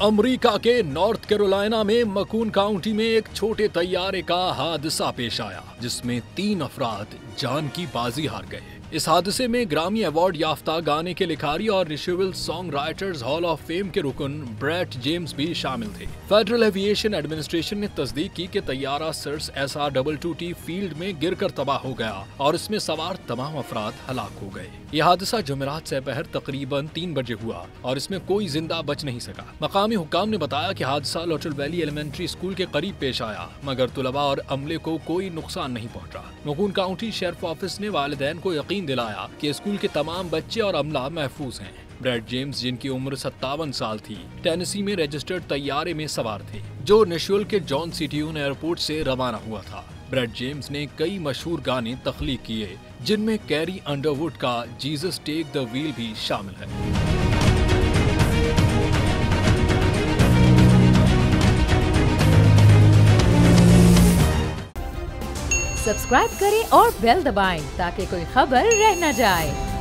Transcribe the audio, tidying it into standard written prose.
America के north Carolina में मकून county में एक छोटे तैयारे का हादसा पेश आया, जिसमें 3 अफराद जान की बाजी हार गए। इस हादसे में ग्रामी अवार्ड याफ्ता गाने के लिखारी और national song writers hall of fame के रुकन ब्रैट जेम्स भी शामिल थे। फेडरल एविएशन एडमिनिस्ट्रेशन ने तस्दीक की कि तैयारा सर्स SR-22T फील्ड में गिरकर तबाह हो गया और इसमें सवार तमाम अफराद हलाक हो गए। यह हादसा जुमेरात दोपहर तकरीबन 3 बजे हुआ और इसमें कोई जिंदा बच नहीं सका। मकामी हुक्काम ने बताया कि हादसा लिटिल वैली एलिमेंट्री स्कूल के करीब पेश आया, मगर तुलबा और अमले को कोई नुकसान नहीं पहुंचा। मकून काउंटी शेरिफ ऑफिस ने वालिदैन को यकीन दिलाया कि स्कूल के तमाम बच्चे और अमला महफूज हैं। ब्रैट जेम्स, जिनकी उम्र 57 साल थी, टेनेसी में रजिस्टर्ड तैयारे में सवार थे जो नेशनल के जॉन सिटीयून एयरपोर्ट से रवाना हुआ था। ब्रैट जेम्स ने कई मशहूर गाने तख्लीक किए, जिनमें कैरी अंडरवुड का जीसस टेक द व्हील भी शामिल है। सब्सक्राइब करें और बेल दबाएं ताकि कोई खबर रह न जाए।